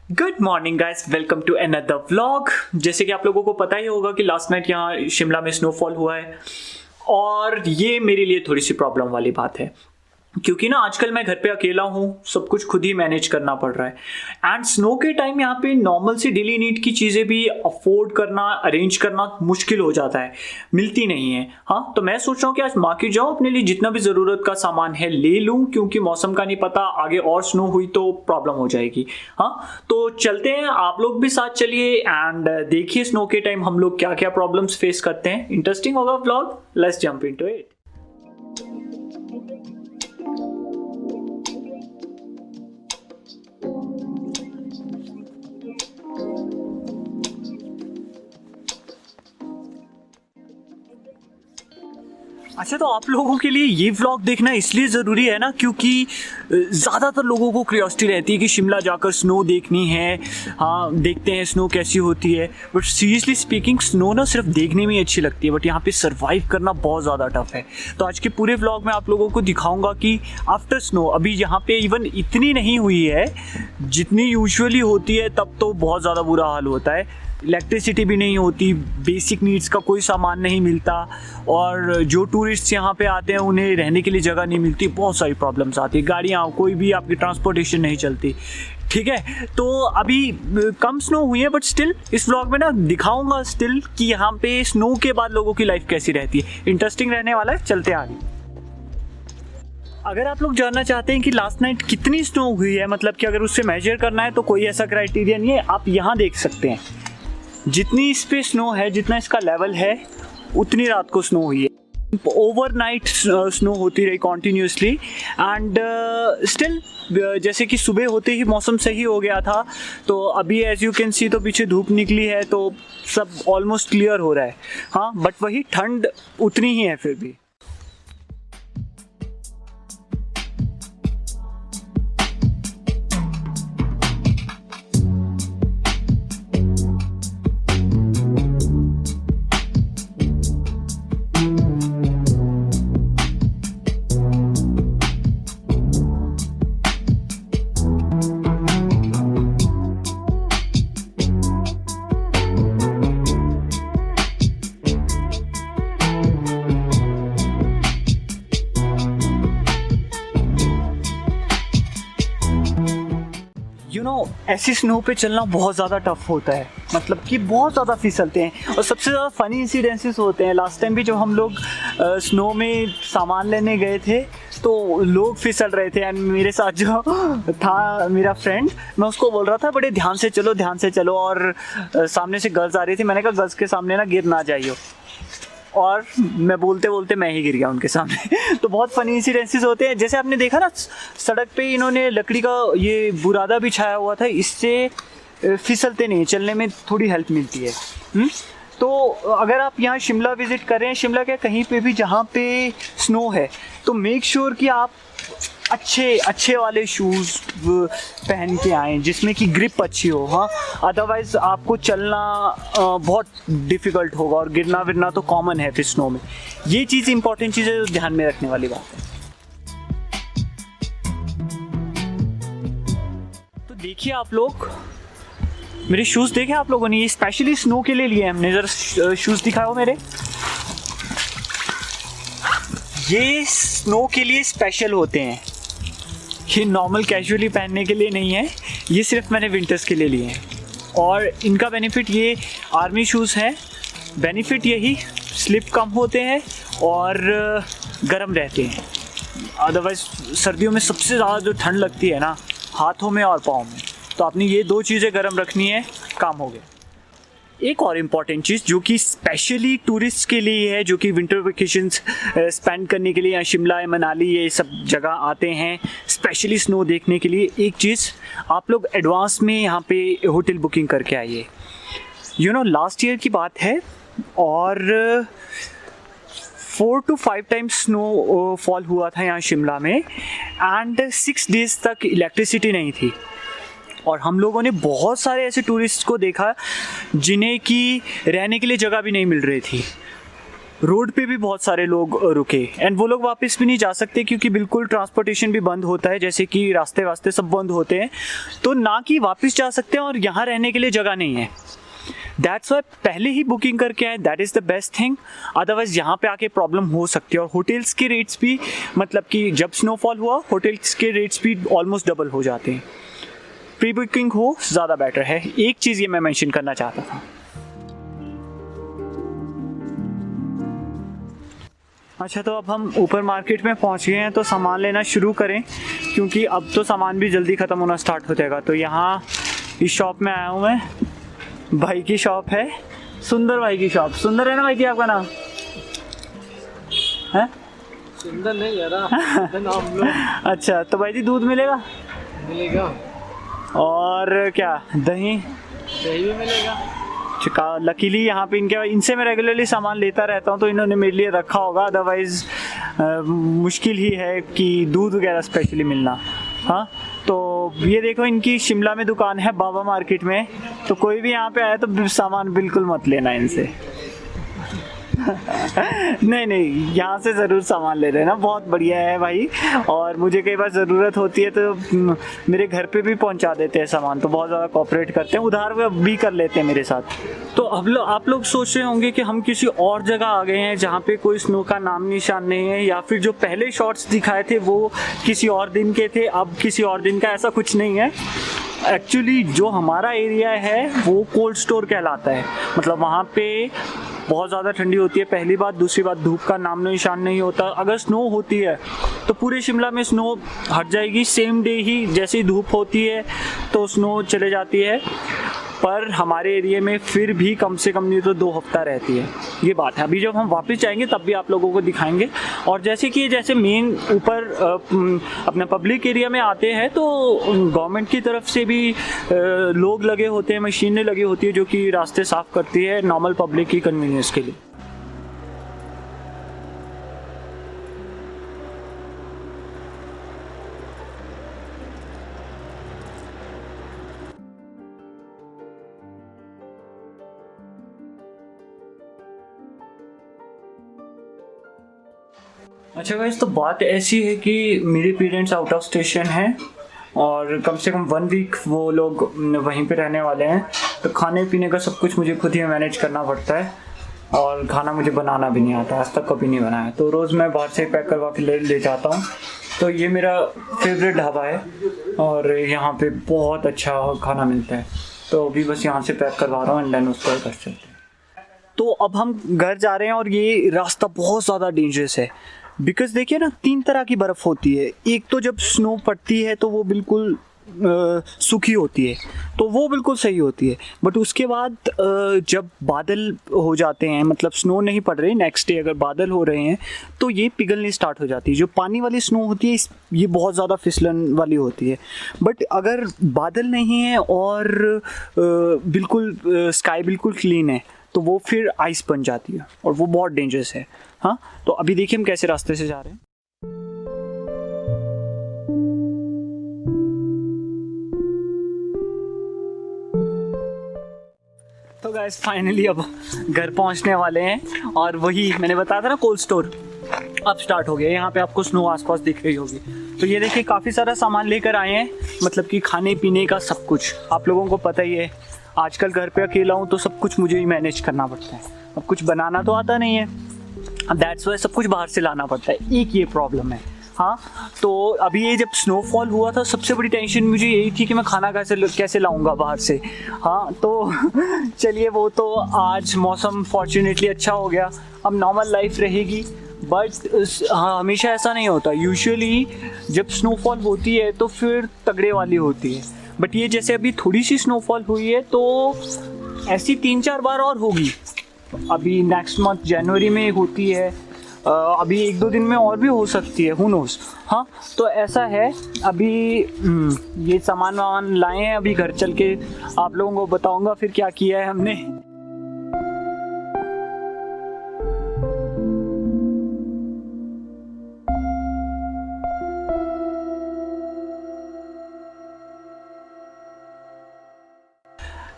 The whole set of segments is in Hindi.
Good morning guys, welcome to another vlog. जैसे कि आप लोगों को पता ही होगा कि लास्ट नाइट यहाँ शिमला में स्नोफॉल हुआ है और ये मेरे लिए थोड़ी सी प्रॉब्लम वाली बात है क्योंकि ना आजकल मैं घर पे अकेला हूँ, सब कुछ खुद ही मैनेज करना पड़ रहा है। एंड स्नो के टाइम यहाँ पे नॉर्मल सी डेली नीड की चीज़ें भी अफोर्ड करना, अरेंज करना मुश्किल हो जाता है, मिलती नहीं है। हाँ, तो मैं सोच रहा हूँ कि आज मार्केट जाऊँ, अपने लिए जितना भी ज़रूरत का सामान है ले लूँ क्योंकि मौसम का नहीं पता, आगे और स्नो हुई तो प्रॉब्लम हो जाएगी। हाँ, तो चलते हैं, आप लोग भी साथ चलिए एंड देखिए स्नो के टाइम हम लोग क्या क्या प्रॉब्लम्स फेस करते हैं। इंटरेस्टिंग होगा vlog, let's jump into it. अच्छा, तो आप लोगों के लिए ये व्लॉग देखना इसलिए ज़रूरी है ना क्योंकि ज़्यादातर लोगों को क्यूरियोसिटी रहती है कि शिमला जाकर स्नो देखनी है। हाँ, देखते हैं स्नो कैसी होती है, बट सीरियसली स्पीकिंग स्नो ना सिर्फ देखने में ही अच्छी लगती है, बट यहाँ पे सरवाइव करना बहुत ज़्यादा टफ है। तो आज के पूरे व्लॉग में आप लोगों को दिखाऊंगा कि आफ्टर स्नो अभी यहाँ पे इवन इतनी नहीं हुई है जितनी यूजुअली होती है, तब तो बहुत ज़्यादा बुरा हाल होता है। इलेक्ट्रिसिटी भी नहीं होती, बेसिक नीड्स का कोई सामान नहीं मिलता और जो टूरिस्ट यहाँ पे आते हैं उन्हें रहने के लिए जगह नहीं मिलती, बहुत सारी प्रॉब्लम्स आती है, गाड़ियाँ, कोई भी आपकी ट्रांसपोर्टेशन नहीं चलती। ठीक है, तो अभी कम स्नो हुई है बट स्टिल इस व्लॉग में ना दिखाऊंगा स्टिल कि यहाँ पे स्नो के बाद लोगों की लाइफ कैसी रहती है। इंटरेस्टिंग रहने वाला है, चलते आगे। अगर आप लोग जानना चाहते हैं कि लास्ट नाइट कितनी स्नो हुई है, मतलब कि अगर उससे मेजर करना है तो कोई ऐसा क्राइटेरिया नहीं है, आप यहाँ देख सकते हैं जितनी इस पे स्नो है, जितना इसका लेवल है उतनी रात को स्नो हुई है। ओवरनाइट स्नो होती रही कॉन्टीन्यूसली एंड स्टिल जैसे कि सुबह होते ही मौसम सही हो गया था, तो अभी एज यू कैन सी तो पीछे धूप निकली है तो सब ऑलमोस्ट क्लियर हो रहा है। हाँ, बट वही ठंड उतनी ही है फिर भी। ऐसी स्नो पे चलना बहुत ज़्यादा टफ होता है, मतलब कि बहुत ज़्यादा फिसलते हैं और सबसे ज़्यादा फ़नी इंसिडेंसेस होते हैं। लास्ट टाइम भी जब हम लोग स्नो में सामान लेने गए थे तो लोग फिसल रहे थे एंड मेरे साथ जो था मेरा फ्रेंड, मैं उसको बोल रहा था बड़े ध्यान से चलो और सामने से गर्ल्स आ रही थी, मैंने कहा गर्ल्स के सामने ना गिर ना जाइयो, और मैं बोलते बोलते मैं ही गिर गया उनके सामने। तो बहुत फनी इंसिडेंसेस होते हैं। जैसे आपने देखा ना सड़क पे इन्होंने लकड़ी का ये बुरादा बिछाया हुआ था, इससे फिसलते नहीं, चलने में थोड़ी हेल्प मिलती है। तो अगर आप यहाँ शिमला विज़िट कर रहे हैं, शिमला के कहीं पे भी जहाँ पे स्नो है, तो मेक श्योर कि आप अच्छे वाले शूज़ पहन के आएँ जिसमें कि ग्रिप अच्छी हो। हाँ, अदरवाइज़ आपको चलना बहुत डिफ़िकल्ट होगा और गिरना विरना तो कॉमन है फिर स्नो में। ये चीज़ इंपॉर्टेंट चीज़ है, ध्यान में रखने वाली बात है। तो देखिए आप लोग, मेरे शूज़ देखे आप लोगों ने, ये स्पेशली स्नो के लिए लिए हमने। ज़रा शूज़ दिखाओ मेरे, ये स्नो के लिए स्पेशल होते हैं, ये नॉर्मल कैजुअली पहनने के लिए नहीं है, ये सिर्फ मैंने विंटर्स के लिए लिए हैं। और इनका बेनिफिट, ये आर्मी शूज़ हैं, बेनिफिट यही स्लिप कम होते हैं और गर्म रहते हैं। अदरवाइज़ सर्दियों में सबसे ज़्यादा जो ठंड लगती है ना, हाथों में और पाँव में, तो आपने ये दो चीज़ें गर्म रखनी है, काम हो गया। एक और इम्पॉर्टेंट चीज़ जो कि स्पेशली टूरिस्ट के लिए है, जो कि विंटर वेकेशंस स्पेंड करने के लिए यहाँ शिमला मनाली ये सब जगह आते हैं स्पेशली स्नो देखने के लिए, एक चीज़ आप लोग एडवांस में यहाँ पे होटल बुकिंग करके आइए। लास्ट ईयर की बात है और 4 to 5 टाइम्स स्नो फॉल हुआ था यहाँ शिमला में एंड 6 डेज़ तक इलेक्ट्रिसिटी नहीं थी और हम लोगों ने बहुत सारे ऐसे टूरिस्ट को देखा जिन्हें कि रहने के लिए जगह भी नहीं मिल रही थी। रोड पे भी बहुत सारे लोग रुके एंड वो लोग वापस भी नहीं जा सकते क्योंकि बिल्कुल ट्रांसपोर्टेशन भी बंद होता है, जैसे कि रास्ते वास्ते सब बंद होते हैं, तो ना कि वापस जा सकते हैं और यहाँ रहने के लिए जगह नहीं है। दैट्स वाई पहले ही बुकिंग करके आए, that is the best thing. Otherwise यहाँ पे आके प्रॉब्लम हो सकती है। और होटल्स के रेट्स भी, मतलब कि जब स्नोफॉल हुआ होटल्स के रेट्स भी ऑलमोस्ट डबल हो जाते हैं। प्री बुकिंग हो ज़्यादा बेटर है। एक चीज़ ये मैं मेंशन करना चाहता था। अच्छा, तो अब हम ऊपर मार्केट में पहुंच गए हैं, तो सामान लेना शुरू करें क्योंकि अब तो सामान भी जल्दी ख़त्म होना स्टार्ट हो जाएगा। तो यहाँ इस शॉप में आया हूँ मैं, भाई की शॉप है, सुंदर भाई की शॉप। सुंदर है ना भाई की आपका नाम है? सुंदर नहीं यार नाम लो। अच्छा, तो भाई जी दूध मिलेगा? मिलेगा। और क्या, दही? दही भी मिलेगा। लकीली यहाँ पे इनसे मैं रेगुलरली सामान लेता रहता हूँ, तो इन्होंने मेरे लिए रखा होगा, अदरवाइज़ मुश्किल ही है कि दूध वगैरह स्पेशली मिलना। हाँ, तो ये देखो इनकी शिमला में दुकान है, बाबा मार्केट में। तो कोई भी यहाँ पे आया तो सामान बिल्कुल मत लेना इनसे। नहीं, यहाँ से ज़रूर सामान ले लेना, बहुत बढ़िया है भाई। और मुझे कई बार ज़रूरत होती है तो मेरे घर पे भी पहुँचा देते हैं सामान, तो बहुत ज़्यादा कोऑपरेट करते हैं, उधार भी कर लेते हैं मेरे साथ। तो अब आप लोग सोच रहे होंगे कि हम किसी और जगह आ गए हैं जहाँ पे कोई स्नो का नाम निशान नहीं है, या फिर जो पहले शॉट्स दिखाए थे वो किसी और दिन के थे, अब किसी और दिन का। ऐसा कुछ नहीं है। एक्चुअली जो हमारा एरिया है वो कोल्ड स्टोर कहलाता है। मतलब वहाँ पे बहुत ज़्यादा ठंडी होती है, पहली बात। दूसरी बात, धूप का नाम निशान नहीं होता। अगर स्नो होती है तो पूरे शिमला में स्नो हट जाएगी सेम डे ही, जैसे ही धूप होती है तो स्नो चले जाती है। पर हमारे एरिया में फिर भी कम से कम नहीं तो 2 हफ्ता रहती है, ये बात है। अभी जब हम वापस जाएंगे तब भी आप लोगों को दिखाएंगे। और जैसे मेन ऊपर अपना पब्लिक एरिया में आते हैं तो गवर्नमेंट की तरफ से भी लोग लगे होते हैं, मशीनें लगी होती है जो कि रास्ते साफ़ करती है नॉर्मल पब्लिक की कन्वीनियंस के लिए। अच्छा गाइस, तो बात ऐसी है कि मेरे पेरेंट्स आउट ऑफ स्टेशन हैं और कम से कम 1 वीक वो लोग वहीं पे रहने वाले हैं। तो खाने पीने का सब कुछ मुझे खुद ही मैनेज करना पड़ता है और खाना मुझे बनाना भी नहीं आता, आज तक कभी नहीं बनाया। तो रोज़ मैं बाहर से पैक करवा के ले जाता हूँ। तो ये मेरा फेवरेट ढाबा है और यहाँ पे बहुत अच्छा खाना मिलता है। तो अभी बस यहाँ से पैक करवा रहा हूँ एंड देन उसको कर चलते हैं। तो अब हम घर जा रहे हैं और ये रास्ता बहुत ज़्यादा डेंजरस है बिकॉज देखिए ना, 3 तरह की बर्फ़ होती है। एक तो जब स्नो पड़ती है तो वो बिल्कुल सूखी होती है, तो वो बिल्कुल सही होती है। बट उसके बाद जब बादल हो जाते हैं, मतलब स्नो नहीं पड़ रही, नेक्स्ट डे अगर बादल हो रहे हैं तो ये पिघलनी स्टार्ट हो जाती है। जो पानी वाली स्नो होती है ये बहुत ज़्यादा फिसलन वाली होती है। बट अगर बादल नहीं है और बिल्कुल स्काई बिल्कुल क्लीन है तो वो फिर आइस बन जाती है और वो बहुत डेंजरस है। हाँ, तो अभी देखिए हम कैसे रास्ते से जा रहे हैं। तो गाइस फाइनली अब घर पहुंचने वाले हैं और वही मैंने बताया था ना, कोल्ड स्टोर अब स्टार्ट हो गया। यहाँ पे आपको स्नो आसपास दिख रही होगी। तो ये देखिए काफ़ी सारा सामान लेकर आए हैं, मतलब कि खाने पीने का सब कुछ। आप लोगों को पता ही है, आजकल घर पे अकेला हूँ तो सब कुछ मुझे ही मैनेज करना पड़ता है। अब कुछ बनाना तो आता नहीं है, दैट्स वाई सब कुछ बाहर से लाना पड़ता है। एक ये प्रॉब्लम है। हाँ, तो अभी ये जब स्नोफॉल हुआ था सबसे बड़ी टेंशन मुझे यही थी कि मैं खाना कैसे लाऊंगा बाहर से। हाँ, तो चलिए वो तो आज मौसम फॉर्चुनेटली अच्छा हो गया, अब नॉर्मल लाइफ रहेगी। बट हाँ, हमेशा ऐसा नहीं होता। यूजुअली जब स्नोफॉल होती है तो फिर तगड़े वाली होती है। बट ये जैसे अभी थोड़ी सी स्नोफॉल हुई है तो ऐसी 3-4 बार और होगी। अभी नेक्स्ट मंथ जनवरी में होती है, अभी 1-2 दिन में और भी हो सकती है, हु नोस। हाँ, तो ऐसा है। अभी ये सामान लाए हैं, अभी घर चल के आप लोगों को बताऊंगा फिर क्या किया है हमने।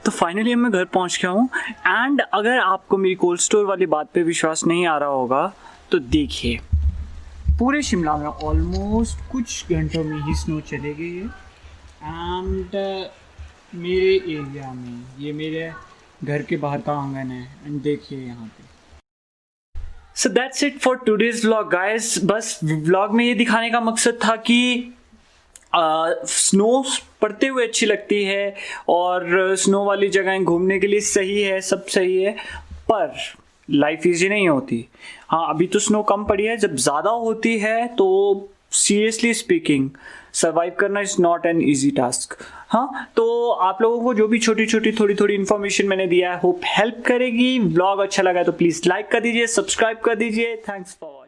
तो फाइनली मैं घर पहुंच गया हूँ। एंड अगर आपको मेरी कोल्ड स्टोर वाली बात पे विश्वास नहीं आ रहा होगा तो देखिए, पूरे शिमला में ऑलमोस्ट कुछ घंटों में ही स्नो चले गई है। एंड मेरे एरिया में, ये मेरे घर के बाहर का आंगन है, एंड देखिए यहाँ पे। So that's it for today's vlog guys. बस व्लॉग में ये दिखाने का मकसद था कि स्नो पड़ते हुए अच्छी लगती है और स्नो वाली जगहें घूमने के लिए सही है, सब सही है, पर लाइफ इजी नहीं होती। हाँ, अभी तो स्नो कम पड़ी है, जब ज़्यादा होती है तो सीरियसली स्पीकिंग सर्वाइव करना is not an easy task. हाँ, तो आप लोगों को जो भी छोटी छोटी थोड़ी थोड़ी इन्फॉर्मेशन मैंने दिया है, होप हेल्प करेगी। व्लॉग अच्छा लगा तो प्लीज़ लाइक कर दीजिए, सब्सक्राइब कर दीजिए। Thanks for